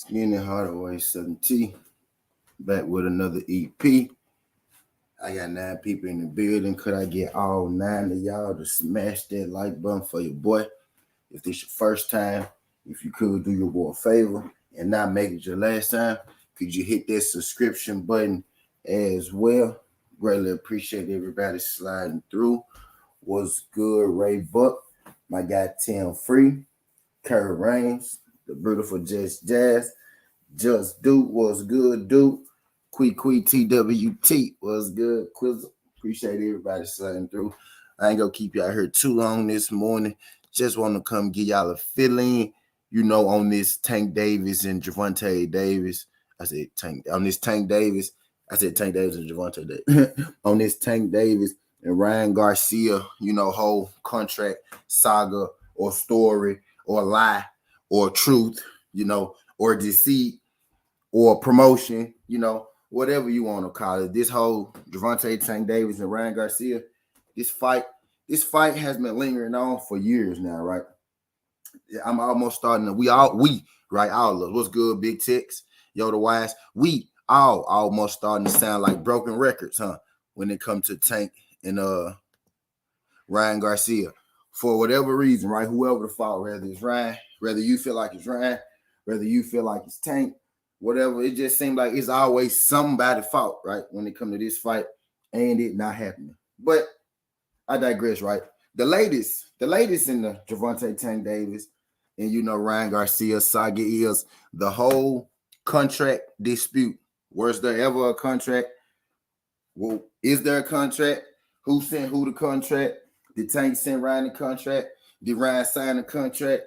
Skinny Hardaway 7T back with another EP. I got 9 people in the building. Could I get all 9 of y'all to smash that like button for your boy? If this your first time, if you could do your boy a favor and not make it your last time, could you hit that subscription button as well? Greatly appreciate everybody sliding through. What's good, Ray Buck? My guy Tim Free, Kurt Rains, the beautiful Jazz. Just Duke was good, Duke. Quee TWT was good. Quizzle. Appreciate everybody sliding through. I ain't gonna keep y'all here too long this morning. Just want to come give y'all a fill-in, on this Tank Davis and Javonte Davis. I said Tank on this Tank Davis. I said Tank Davis and Javonte Davis. On this Tank Davis and Ryan Garcia, whole contract saga or story or lie or truth, or deceit or promotion, whatever you want to call it. This whole Javonte, Tank Davis, and Ryan Garcia, this fight has been lingering on for years now, right? I'm almost starting to, all of us, what's good, Big Tex, Yoda Wise, we all almost starting to sound like broken records, when it comes to Tank and Ryan Garcia. For whatever reason, right? Whoever the fault, whether it's Ryan, whether you feel like it's Ryan, whether you feel like it's Tank, whatever, it just seems like it's always somebody's fault, right? When it comes to this fight and it not happening. But I digress, right? The latest in the Javonte Tank Davis and Ryan Garcia saga is the whole contract dispute. Was there ever a contract? Well, is there a contract? Who sent who the contract? Did Tank send Ryan the contract? Did Ryan sign the contract?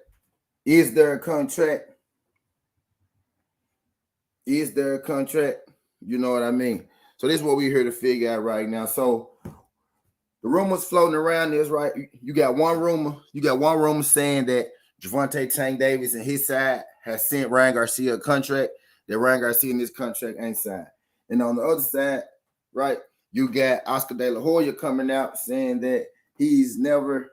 Is there a contract? Is there a contract? You know what I mean? So this is what we're here to figure out right now. So the rumors floating around is, right, you got one rumor saying that Javonte Tank Davis and his side has sent Ryan Garcia a contract, that Ryan Garcia in this contract ain't signed. And on the other side, right, you got Oscar Dela-Hoya coming out saying that he's never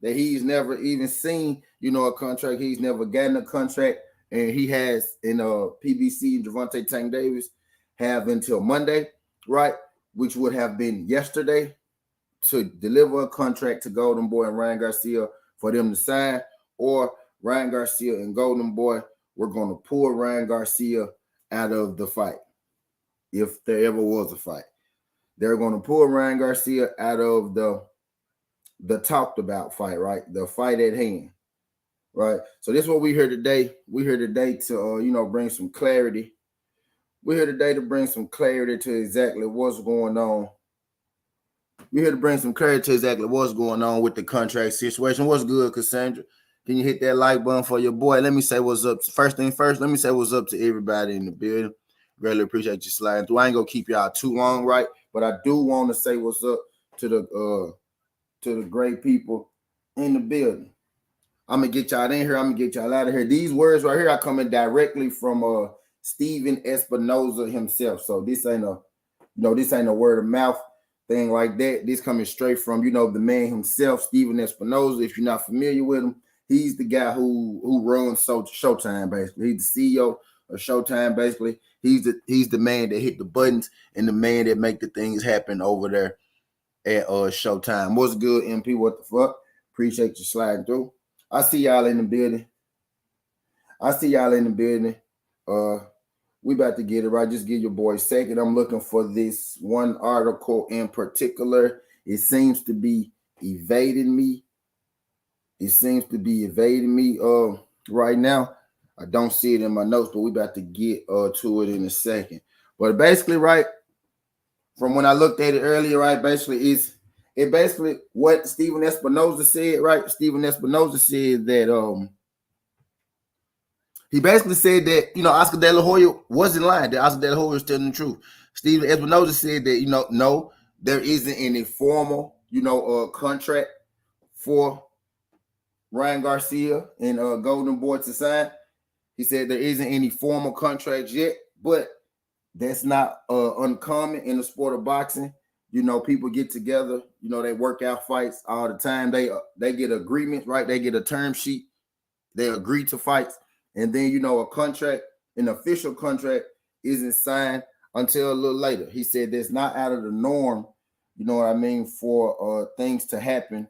even seen, a contract. He's never gotten a contract. And he has in PBC and Javonte Tank Davis have until Monday, right, which would have been yesterday, to deliver a contract to Golden Boy and Ryan Garcia for them to sign, or Ryan Garcia and Golden Boy were going to pull Ryan Garcia out of the fight. If there ever was a fight, they're going to pull Ryan Garcia out of the talked about fight, right? The fight at hand, right? So this is what we hear today. We here today to bring some clarity. We're here today to bring some clarity to exactly what's going on. We're here to bring some clarity to exactly what's going on with the contract situation. What's good, Cassandra? Can you hit that like button for your boy? Let me say what's up. First thing first, let me say what's up to everybody in the building. Greatly appreciate you sliding through. I ain't gonna keep y'all too long, right? But I do want to say what's up to the great people in the building. I'm gonna get y'all in here. I'm gonna get y'all out of here. These words right here are coming directly from Steven Espinoza himself. So this ain't a word of mouth thing like that. This coming straight from the man himself, Steven Espinoza. If you're not familiar with him, he's the guy who runs Showtime, basically. He's the CEO of Showtime, basically. He's the man that hit the buttons and the man that make the things happen over there at Showtime. What's good, MP? What the fuck? Appreciate you sliding through. I see y'all in the building. We about to get it right. Just give your boy a second. I'm looking for this one article in particular. It seems to be evading me. Right now. I don't see it in my notes, but we about to get to it in a second. But basically, right, from when I looked at it earlier, right, basically what Steven Espinoza said, right? Steven Espinoza said that he basically said that Oscar Dela-Hoya wasn't lying, that Oscar Dela-Hoya was telling the truth. Steven Espinoza said that no, there isn't any formal contract for Ryan Garcia and Golden Boy to sign. He said there isn't any formal contract yet, but that's not uncommon in the sport of boxing. People get together, they work out fights all the time. They get agreements, right? They get a term sheet. They agree to fights. And then, you know, an official contract isn't signed until a little later. He said that's not out of the norm, you know what I mean, for things to happen.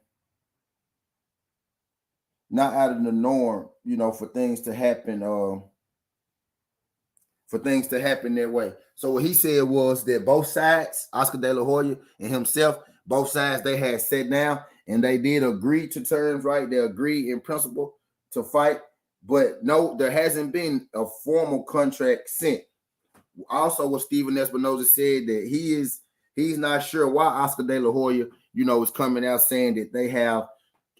Not out of the norm, you know, for things to happen that way. So what he said was that both sides, Oscar Dela-Hoya and himself, both sides, they had sat down and they did agree to terms, right? They agreed in principle to fight, but no, there hasn't been a formal contract sent. Also, what Steven Espinoza said that he's not sure why Oscar De La Hoya, you know, is coming out saying that they have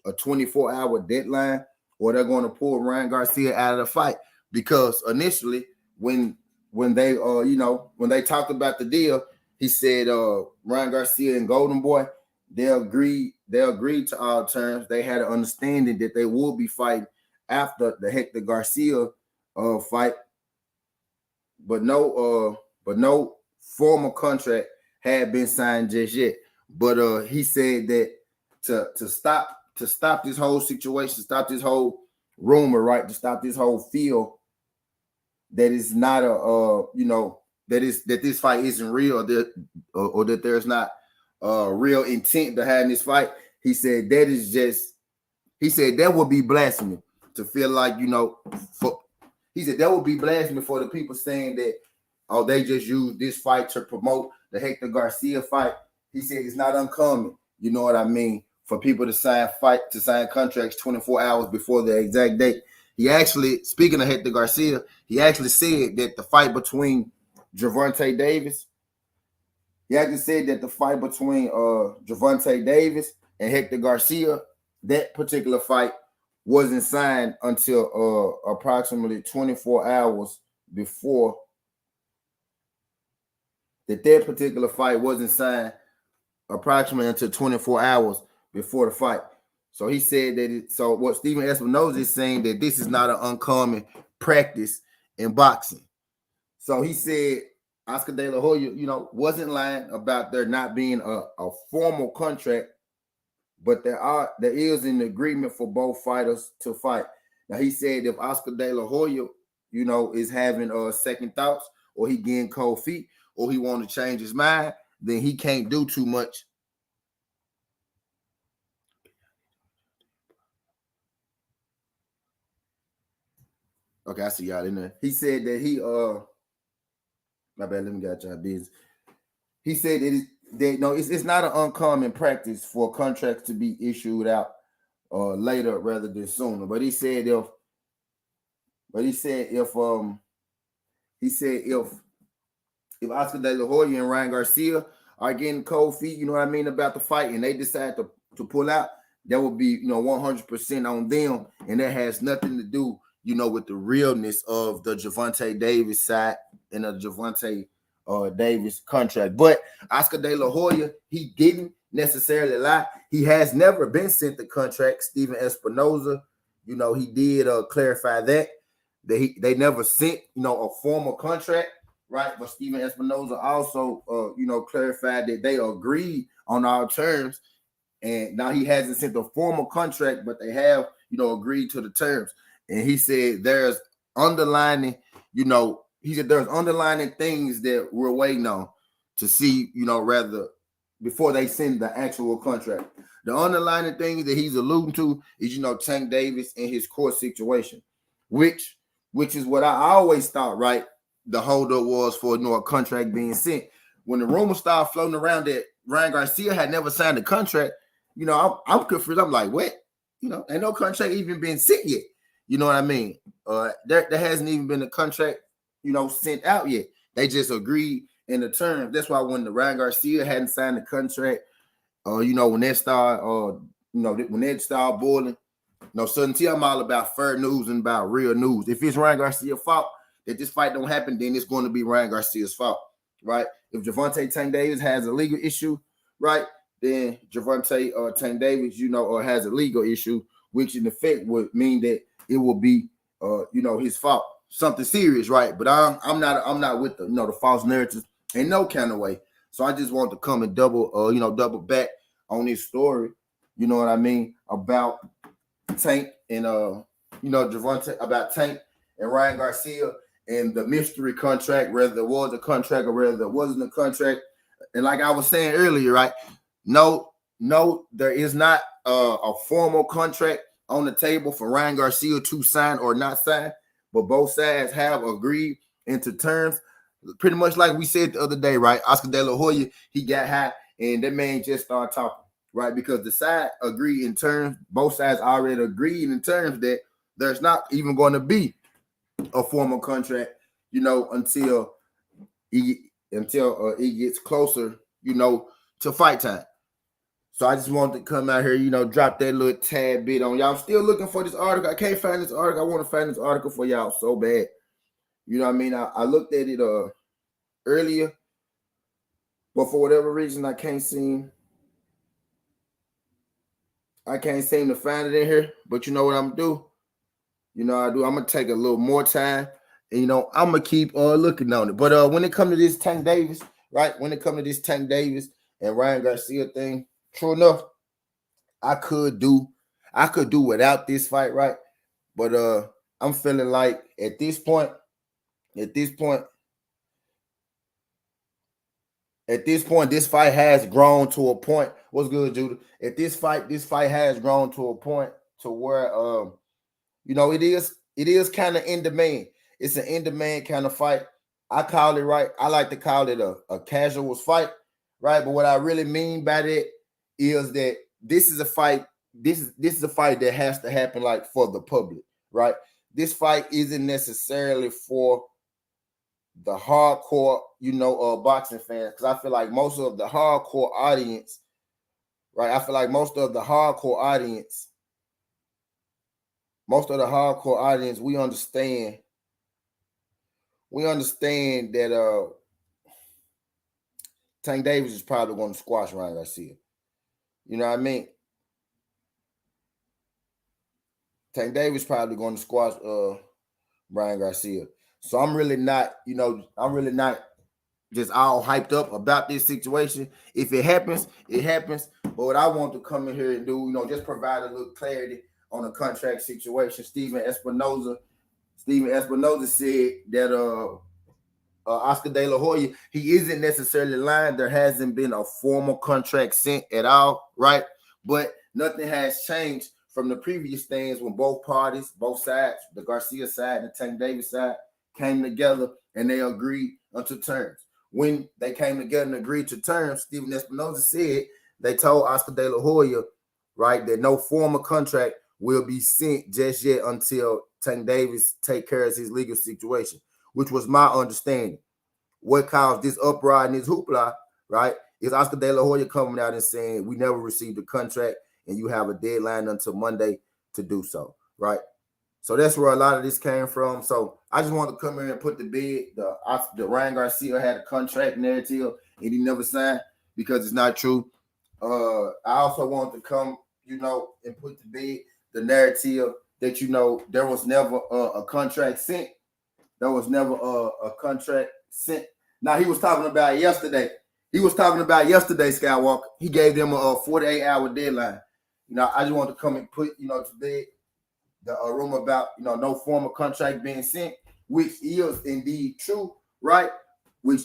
a 24-hour deadline or they're going to pull Ryan Garcia out of the fight, because initially when they you know, when they talked about the deal, he said Ryan Garcia and Golden Boy, they agreed to all terms. They had an understanding that they will be fighting after the Hector Garcia fight, but no formal contract had been signed just yet. But he said that to stop this whole situation, stop this whole rumor, right? To stop this whole feel that it's not a you know, that this fight isn't real, or that there's not real intent behind this fight. He said that would be blasphemy to feel like, you know, he said that would be blasphemy for the people saying that, oh, they just used this fight to promote the Hector Garcia fight. He said it's not uncommon, you know what I mean, for people to sign contracts 24 hours before the exact date. He actually, speaking of Hector Garcia, he actually said that the fight between Gervonta Davis, and Hector Garcia, that particular fight wasn't signed until approximately 24 hours before. That particular fight wasn't signed approximately until 24 hours before the fight. So he said that so what Steven Espinoza is saying, that this is not an uncommon practice in boxing. So he said Oscar De La Hoya, you know, wasn't lying about there not being a formal contract, but there is an agreement for both fighters to fight. Now he said if Oscar De La Hoya, you know, is having second thoughts, or he getting cold feet, or he want to change his mind, then he can't do too much. Okay, I see y'all in there. He said that my bad, let me get y'all business. He said that it's not an uncommon practice for contracts to be issued out later rather than sooner. But he said if Oscar De La Hoya and Ryan Garcia are getting cold feet, you know what I mean, about the fight, and they decide to pull out, that would be, you know, 100% on them, and that has nothing to do, you know, with the realness of the Gervonta Davis side and the Gervonta Davis contract. But Oscar De La Hoya, he didn't necessarily lie. He has never been sent the contract. Steven Espinoza, you know, he did clarify that they never sent, you know, a formal contract, right? But Steven Espinoza also, you know, clarified that they agreed on all terms. And now he hasn't sent a formal contract, but they have, you know, agreed to the terms. And he said there's underlining, you know, there's underlining things that we're waiting on to see, you know, rather before they send the actual contract. The underlining things that he's alluding to is, you know, Tank Davis and his court situation, which is what I always thought, right? The holdup was for, you know, a contract being sent. When the rumors started floating around that Ryan Garcia had never signed a contract, you know, I'm confused. I'm like, what? You know, ain't no contract even been sent yet. You know what I mean? There hasn't even been a contract, you know, sent out yet. They just agreed in the terms. That's why when the Ryan Garcia hadn't signed the contract, you know, when that started boiling, you know, suddenly I'm all about fair news and about real news. If it's Ryan Garcia's fault that this fight don't happen, then it's going to be Ryan Garcia's fault, right? If Gervonta Tank Davis has a legal issue, right, then Gervonta Tank Davis, you know, has a legal issue, which in effect would mean that it will be, you know, his fault, something serious, right? But I'm not with the, you know, the false narratives in no kind of way. So I just want to come and double back on this story, you know what I mean, about Tank and you know, Gervonta, about Tank and Ryan Garcia and the mystery contract, whether there was a contract or whether there wasn't a contract. And like I was saying earlier, right? No, there is not a formal contract on the table for Ryan Garcia to sign or not sign, but both sides have agreed into terms. Pretty much like we said the other day, right? Oscar Dela-Hoya, he got high, and that man just started talking, right? Because the side agreed in terms, both sides already agreed in terms that there's not even going to be a formal contract, until it gets closer, to fight time. So I just wanted to come out here, drop that little tad bit on y'all. I'm still looking for this article. I can't find this article. I want to find this article for y'all so bad. You know what I mean? I looked at it earlier, but for whatever reason, I can't seem to find it in here. But you know what I'm gonna do? I'm gonna take a little more time, and I'm gonna keep looking on it. But when it comes to this Tank Davis, right? When it comes to this Tank Davis and Ryan Garcia thing, true enough, I could do without this fight, right? But I'm feeling like at this point, this fight has grown to a point. What's good, Judah? At this fight has grown to a point to where it is kind of in demand. It's an in demand kind of fight. I call it, right? I like to call it a casual fight, right? But what I really mean by that is that this is a fight. This is a fight that has to happen like for the public, right? This fight isn't necessarily for the hardcore, boxing fans, because I feel like most of the hardcore audience, right? We understand that Tank Davis is probably going to squash Ryan Garcia. You know what I mean? Tank Davis probably going to squash Ryan Garcia. So I'm really not just all hyped up about this situation. If it happens, it happens. But what I want to come in here and do, just provide a little clarity on the contract situation. Steven Espinoza said that Oscar De-La-Hoya, he isn't necessarily lying. There hasn't been a formal contract sent at all, right? But nothing has changed from the previous things when both sides, the Garcia side and the Tank Davis side, came together and they agreed unto terms. When they came together and agreed to terms, Steven Espinoza said they told Oscar De-La-Hoya, right, that no formal contract will be sent just yet until Tank Davis take care of his legal situation, which was my understanding. What caused this uproar and this hoopla, right, is Oscar De-La-Hoya coming out and saying we never received a contract and you have a deadline until Monday to do so, right? So that's where a lot of this came from. So I just want to come here and put the bid. The Ryan Garcia had a contract narrative and he never signed, because it's not true. I also want to come, and put the bid the narrative that there was never a contract sent. There was never a contract sent. Now he was talking about yesterday. Skywalker. He gave them a 48-hour deadline. I just want to come and put to bed the rumor about no formal contract being sent, which is indeed true, right? But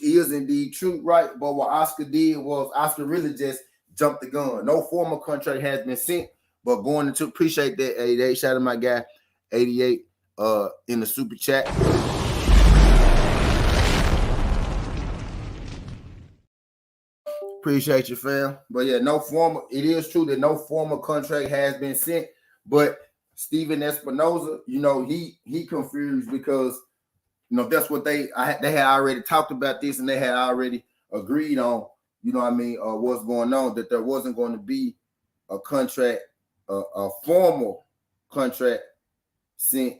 what Oscar did was Oscar really just jumped the gun. No formal contract has been sent, but going into appreciate that 88. Shout out to my guy 88 in the super chat. Appreciate you, fam. But yeah, it is true that no formal contract has been sent, but Steven Espinoza, he confused because that's what they had already talked about this and they had already agreed on, what's going on, that there wasn't going to be a contract, a formal contract sent,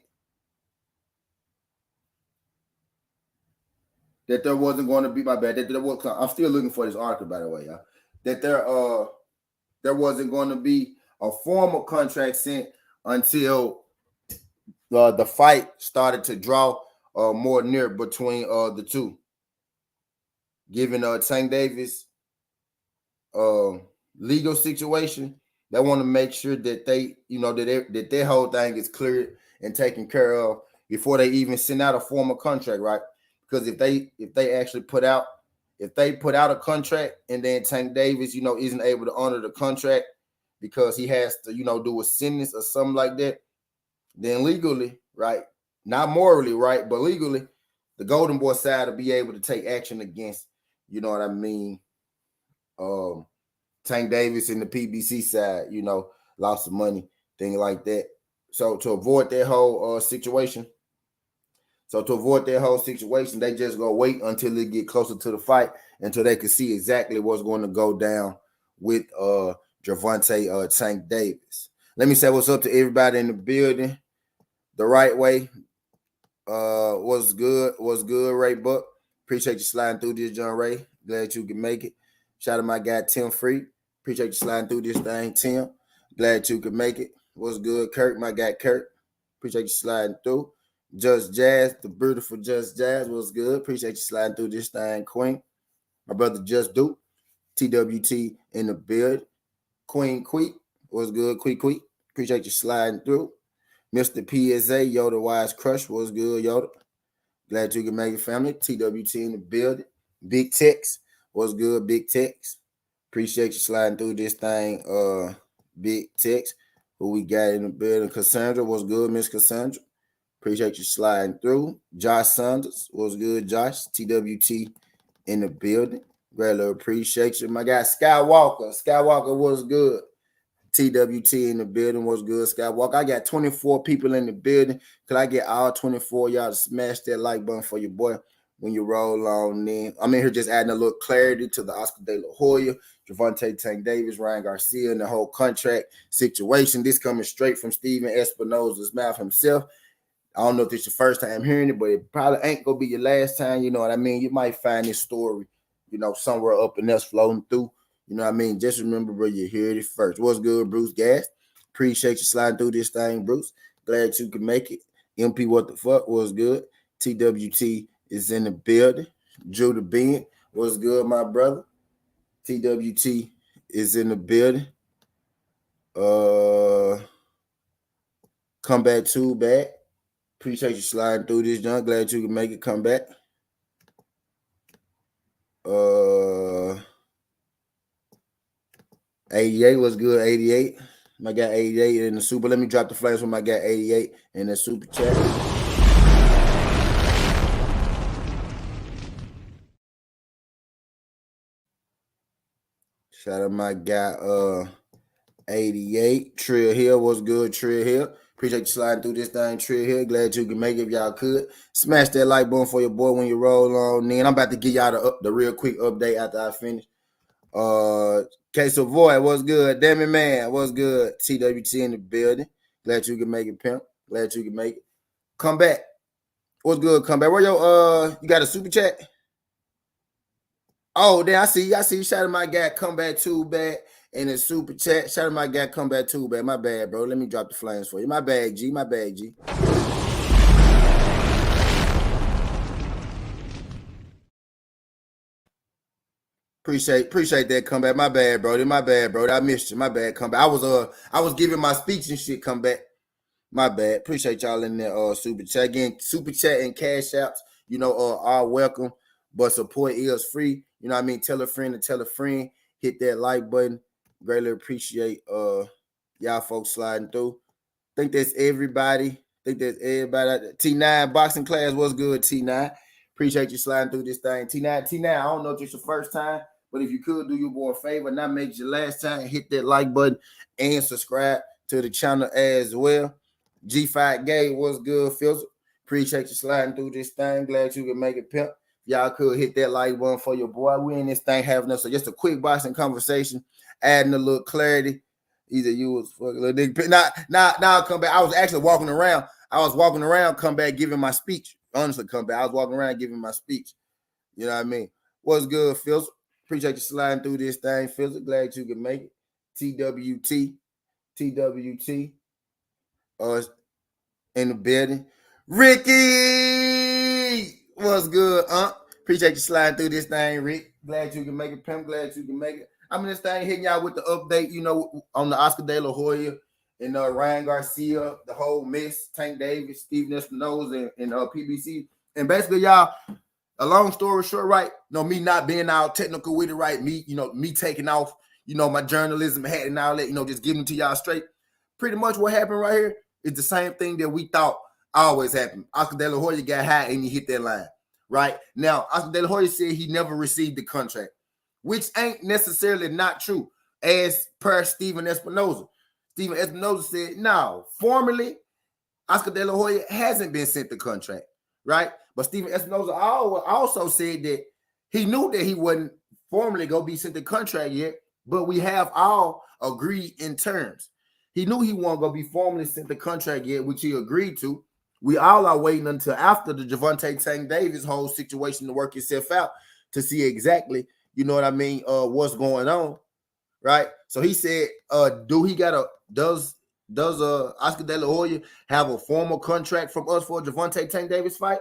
that there wasn't going to be, my bad, I'm still looking for this article, by the way, y'all, that there wasn't going to be a formal contract sent until the fight started to draw more near between the two. Given Tank Davis legal situation, they want to make sure that they, that their whole thing is cleared and taken care of, before they even send out a formal contract, right? Because if they actually put out a contract and then Tank Davis, isn't able to honor the contract because he has to, do a sentence or something like that, then legally, right? Not morally, right? But legally, the Golden Boy side will be able to take action against, you know what I mean, Tank Davis and the PBC side, lost some money, thing like that. So to avoid that whole situation, they just go wait until they get closer to the fight, until they can see exactly what's going to go down with Gervonta Tank Davis. Let me say what's up to everybody in the building. The right way. What's good, Ray Buck? Appreciate you sliding through this, John Ray. Glad you can make it. Shout out to my guy Tim Free. Appreciate you sliding through this thing, Tim. Glad you could make it. What's good, Kirk? My guy Kirk. Appreciate you sliding through. Just Jazz, the beautiful Just Jazz. What's good? Appreciate you sliding through this thing, Queen. My brother Just Duke. TWT in the build. Queen Queek. What's good, Queek? Appreciate you sliding through. Mr. PSA, Yoda Wise Crush. What's good, Yoda? Glad you can make it, family. TWT in the building. Big Tex. What's good, Big Tex? Appreciate you sliding through this thing, Big Tex. Who we got in the building? Cassandra. What's good, Miss Cassandra? Appreciate you sliding through. Josh Saunders. What's good, Josh? TWT in the building. Really appreciate you. My guy Skywalker. Skywalker, what's good? TWT in the building. What's good, Skywalker? I got 24 people in the building. Could I get all 24 y'all to smash that like button for your boy when you roll on in? I'm in here just adding a little clarity to the Oscar Dela-Hoya, Gervonta Tank Davis, Ryan Garcia, and the whole contract situation. This coming straight from Steven Espinoza's mouth himself. I don't know if it's your first time hearing it, but it probably ain't going to be your last time. You know what I mean? You might find this story, somewhere up and that's floating through. You know what I mean? Just remember, bro, you heard it first. What's good, Bruce Gas? Appreciate you sliding through this thing, Bruce. Glad you can make it. MP, what the fuck? What's good? TWT is in the building. Judah Ben, what's good, my brother? TWT is in the building. Come back to back. Appreciate you sliding through this, John. Glad you can make it. Come back. 88 was good. 88. My guy 88 in the super. Let me drop the flames for my guy 88 in the super chat. Shout out my guy 88. Trill Hill was good. Trill Hill. Appreciate you sliding through this thing, Trill Hill. Glad you can make it if y'all could. Smash that like button for your boy when you roll on in. I'm about to give y'all the real quick update after I finish. K Savoy, what's good? Demi Man, what's good? TWT in the building. Glad you can make it, pimp. Glad you can make it. Come back. What's good? Come back. Where your you got a super chat? Oh, then I see. Shout out my guy, come back too bad. In the super chat. Shout out my guy, come back too bad. My bad, bro. Let me drop the flames for you. My bad, G. My bad, G. Appreciate that comeback. My bad, bro. My bad, bro. I missed you. My bad, comeback. I was giving my speech and shit. Come back. My bad. Appreciate y'all in there. Super chat again. Super chat and cash outs. Are welcome, but support is free. You know what I mean? Tell a friend to tell a friend. Hit that like button. Greatly appreciate y'all folks sliding through. Think that's everybody. T9 boxing class was good. T9. Appreciate you sliding through this thing. T9. I don't know if it's your first time. But if you could do your boy a favor, not make it your last time, hit that like button and subscribe to the channel as well. G5 Gay, what's good, Phil? Appreciate you sliding through this thing. Glad you can make it, pimp. Y'all could hit that like button for your boy. We in this thing having us. So just a quick boxing conversation, adding a little clarity. Either you was fucking little nigga. Now I'll come back. I was actually walking around. Come back giving my speech. Honestly, come back. I was walking around giving my speech. You know what I mean? What's good, Phil? Appreciate you sliding through this thing, Phil. Glad you can make it. TWT. In the building. Ricky, what's good, Appreciate you sliding through this thing, Rick. Glad you can make it, pimp. Glad you can make it. I'm in this thing hitting y'all with the update, on the Oscar De La Hoya and Ryan Garcia, the whole mess, Tank Davis, Steven Espinoza, and PBC. And basically, y'all, a long story short, right? Me not being all technical with it, right? Me taking off, my journalism hat and all that, just giving it to y'all straight. Pretty much what happened right here is the same thing that we thought always happened. Oscar Dela-Hoya got high and he hit that line, right? Now, Oscar Dela-Hoya said he never received the contract, which ain't necessarily not true, as per Steven Espinoza. Steven Espinoza said, no, formally, Oscar Dela-Hoya hasn't been sent the contract, right? But Steven Espinoza also said that he knew that he wasn't formally going to be sent the contract yet, but we have all agreed in terms. He knew he wasn't going to be formally sent the contract yet, which he agreed to. We all are waiting until after the Gervonta Tank Davis whole situation to work itself out to see exactly, what's going on, right? So he said, does Oscar Dela-Hoya have a formal contract from us for a Gervonta Tank Davis fight?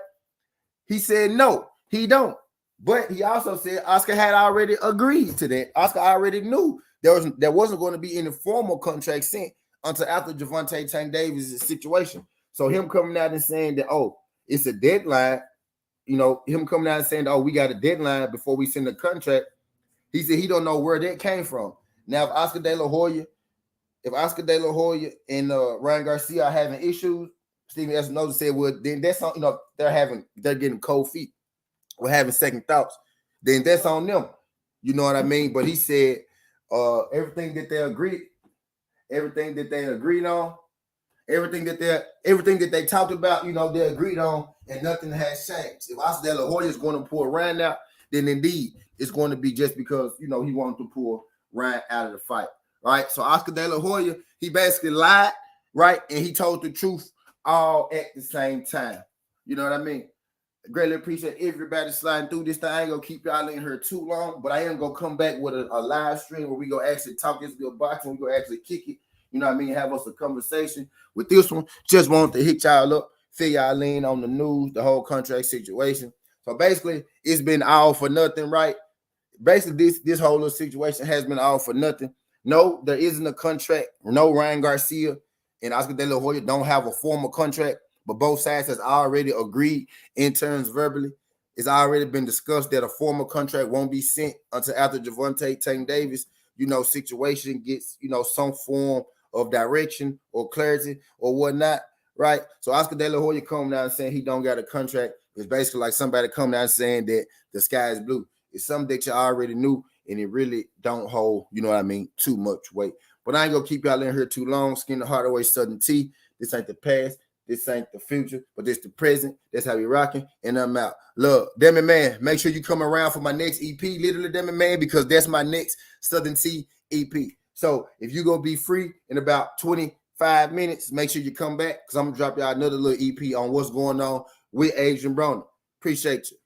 He said no, he don't. But he also said Oscar had already agreed to that. Oscar already knew there wasn't going to be any formal contract sent until after Gervonta Tank Davis' situation. So him coming out and saying that, oh, it's a deadline, him coming out and saying, oh, we got a deadline before we send the contract. He said he don't know where that came from. Now, if Oscar Dela-Hoya and Ryan Garcia are having issues, Steven Espinoza said, well, then that's on, they're getting cold feet or having second thoughts. Then that's on them. You know what I mean? But he said everything that they agreed on, everything that they talked about, they agreed on, and nothing has changed. If Oscar Dela-Hoya is going to pull Ryan out, then indeed it's going to be just because he wanted to pull Ryan out of the fight. Right? So Oscar Dela-Hoya, he basically lied, right? And he told the truth all at the same time. You know what I mean? I greatly appreciate everybody sliding through this thing. I ain't gonna keep y'all in here too long, but I am gonna come back with a live stream where we gonna actually talk this good boxing. We gonna actually kick it. You know what I mean? Have us a conversation. With this one, just wanted to hit y'all up, fill y'all in on the news, the whole contract situation. So basically, it's been all for nothing, right? Basically, this whole little situation has been all for nothing. No, there isn't a contract. No, Ryan Garcia and Oscar Dela-Hoya don't have a formal contract, but both sides has already agreed in terms verbally. It's already been discussed that a formal contract won't be sent until after Gervonta Tank Davis, situation gets, some form of direction or clarity or whatnot, right? So Oscar Dela-Hoya coming down saying he don't got a contract is basically like somebody coming down saying that the sky is blue. It's something that you already knew, and it really don't hold, too much weight. But I ain't gonna keep y'all in here too long. Skin the heart away, Southern Tea. This ain't the past. This ain't the future, but this the present. That's how we rocking, and I'm out. Look, Demi Man, make sure you come around for my next EP, literally Demi Man, because that's my next Southern Tea EP. So if you're gonna be free in about 25 minutes, make sure you come back, because I'm gonna drop y'all another little EP on what's going on with Adrian Broner. Appreciate you.